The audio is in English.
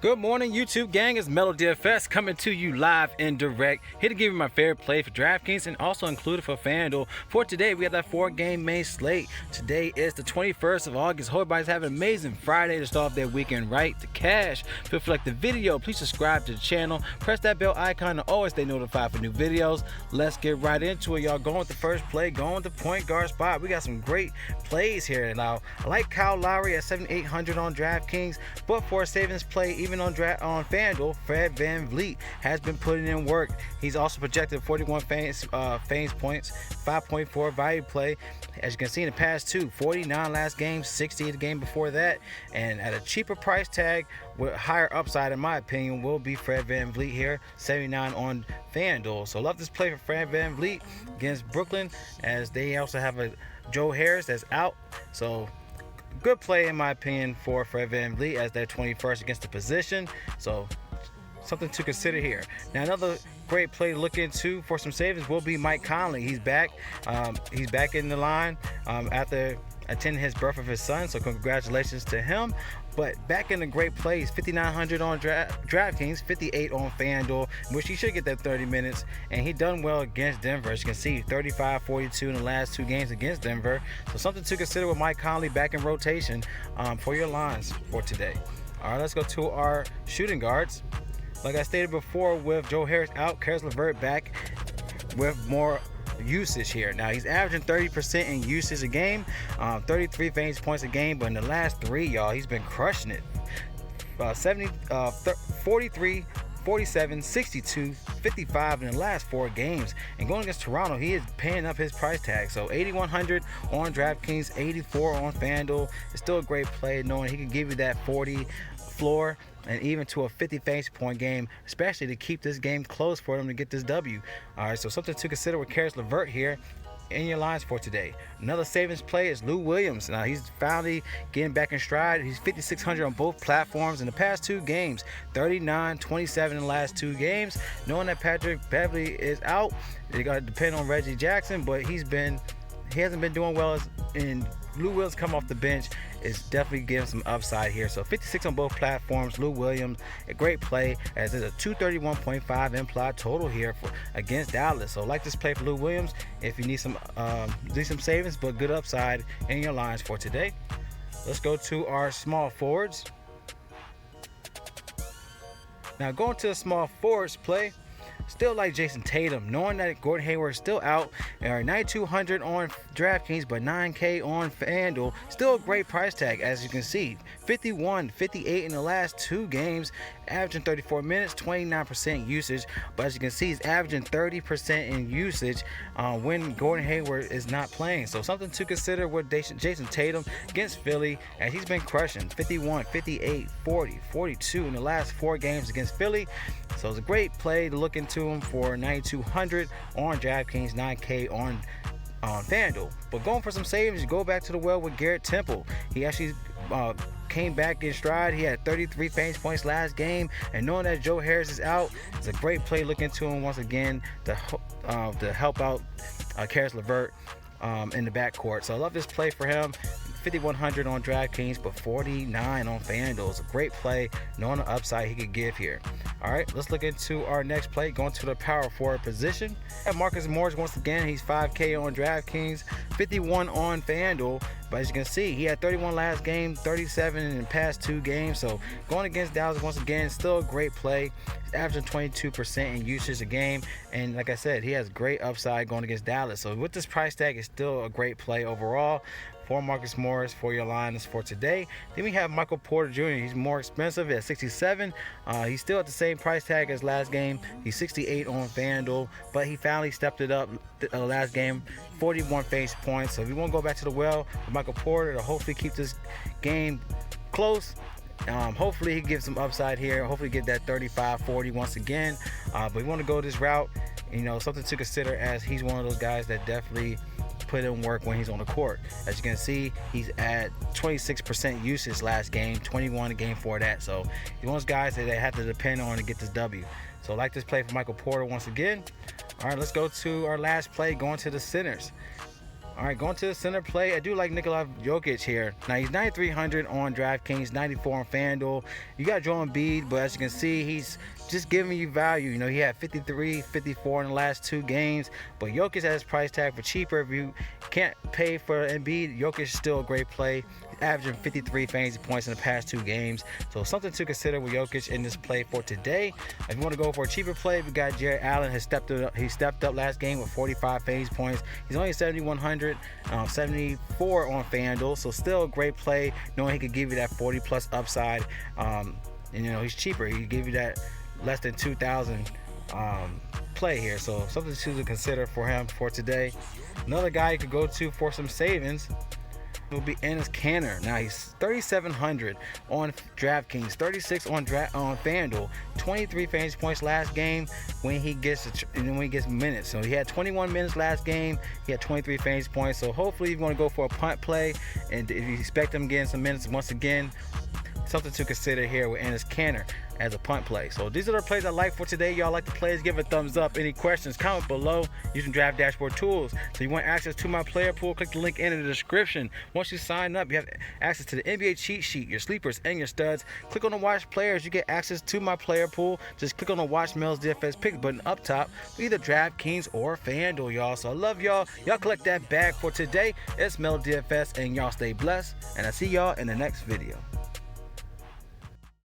Good morning, YouTube gang. It's Mellow DFS coming to you live and direct. Here to give you my favorite play for DraftKings and also included for FanDuel. For today, we have that 4-game main slate. Today is the 21st of August. Hope everybody's having an amazing Friday to start off their weekend right to cash. If you like the video, please subscribe to the channel. Press that bell icon to always stay notified for new videos. Let's get right into it, y'all. Going with the first play, going with the point guard spot. We got some great plays here. Now, I like Kyle Lowry at 7,800 on DraftKings, but for a savings play, even on FanDuel, Fred VanVleet has been putting in work. He's also projected 41 fantasy points, 5.4 value play. As you can see in the past two, 49 last game, 60 the game before that, and at a cheaper price tag with higher upside, in my opinion, will be Fred VanVleet here, 79 on FanDuel. So love this play for Fred VanVleet against Brooklyn, as they also have a Joe Harris that's out. So good play in my opinion for Fred VanVleet as their 21st against the position. So something to consider here. Now another great play to look into for some savings will be Mike Conley. He's back. He's back in the line after attending his birth of his son. So congratulations to him. But back in the great plays, 5,900 on DraftKings, 58 on FanDuel, which he should get that 30 minutes. And he done well against Denver. As you can see, 35-42 in the last two games against Denver. So something to consider with Mike Conley back in rotation for your lines for today. All right, let's go to our shooting guards. Like I stated before, with Joe Harris out, Caris LeVert back with more usage here. Now he's averaging 30% in usage a game, 33 fantasy points a game, but in the last three, y'all, he's been crushing it. 43, 47, 62, 55 in the last four games. And going against Toronto, he is paying up his price tag. So 8,100 on DraftKings, 84 on FanDuel. It's still a great play, knowing he can give you that 40 floor and even to a 50 fantasy point game, especially to keep this game close for them to get this W. All right, so something to consider with Caris LeVert here in your lines for today. Another savings play is Lou Williams. Now he's finally getting back in stride. He's 5,600 on both platforms in the past two games, 39, 27 in the last two games. Knowing that Patrick Beverly is out, they got to depend on Reggie Jackson, but he hasn't been doing well in Lou Williams come off the bench is definitely giving some upside here. So 56 on both platforms. Lou Williams, a great play, as there's a 231.5 implied total here against Dallas. So like this play for Lou Williams if you need some decent savings but good upside in your lines for today. Let's go to our small forwards. Now going to the small forwards play, still like Jason Tatum, knowing that Gordon Hayward is still out. 9,200 on DraftKings, but 9K on FanDuel. Still a great price tag, as you can see. 51, 58 in the last two games, averaging 34 minutes, 29% usage. But as you can see, he's averaging 30% in usage when Gordon Hayward is not playing. So something to consider with Jason Tatum against Philly, as he's been crushing 51, 58, 40, 42 in the last four games against Philly. So it's a great play to look into him for 9,200 on DraftKings, 9K on FanDuel. But going for some savings, you go back to the well with Garrett Temple. He actually came back in stride. He had 33 fantasy points last game, and knowing that Joe Harris is out, it's a great play looking to him once again to help out Caris LeVert in the backcourt. So I love this play for him. 5,100 on DraftKings, but 49 on FanDuel. It's a great play, knowing the upside he could give here. All right, let's look into our next play, going to the power forward position. And Marcus Morris, once again, he's 5K on DraftKings, 51 on FanDuel. But as you can see, he had 31 last game, 37 in the past two games. So going against Dallas once again, still a great play. He's averaging 22% in usage a game. And like I said, he has great upside going against Dallas. So with this price tag, it's still a great play overall for Marcus Morris for your lines for today. Then we have Michael Porter Jr. He's more expensive at 67. He's still at the same price tag as last game. He's 68 on FanDuel, but he finally stepped it up last game, 41 fantasy points. So if you want to go back to the well with Michael Porter to hopefully keep this game close, hopefully he gives some upside here. Hopefully get that 35-40 once again. But we want to go this route, something to consider, as he's one of those guys that definitely put in work when he's on the court. As you can see, he's at 26% usage last game, 21 the game for that. So he's one of those guys that they have to depend on to get this W. So I like this play for Michael Porter once again. All right, let's go to our last play, going to the centers. All right, going to the center play. I do like Nikola Jokic here. Now, he's 9,300 on DraftKings, 94 on FanDuel. You got Joel Embiid, but as you can see, he's just giving you value. You know, he had 53, 54 in the last 2 games, but Jokic has his price tag for cheaper. If you can't pay for Embiid, Jokic is still a great play. He's averaging 53 fantasy points in the past 2 games. So something to consider with Jokic in this play for today. If you want to go for a cheaper play, we got Jared Allen. He stepped up last game with 45 fantasy points. He's only 7,100, 74 on FanDuel. So still a great play, knowing he could give you that 40 plus upside. And you know, he's cheaper. He give you that less than 2,000 play here, so something to consider for him for today. Another guy you could go to for some savings will be Enes Kanter. Now he's 3,700 on DraftKings, 36 on FanDuel, 23 fantasy points last game when he gets minutes. So he had 21 minutes last game. He had 23 fantasy points. So hopefully you're going to go for a punt play, and if you expect him getting some minutes once again, something to consider here with Enes Kanter as a punt play. So these are the plays I like for today. Y'all like the plays, give a thumbs up. Any questions, comment below using Draft Dashboard tools. So you want access to my player pool, click the link in the description. Once you sign up, you have access to the NBA cheat sheet, your sleepers and your studs. Click on the watch players, you get access to my player pool. Just click on the watch Mel's DFS pick button up top for either DraftKings or FanDuel, y'all. So I love y'all. Y'all collect that bag for today. It's Mel DFS, and y'all stay blessed, and I see y'all in the next video.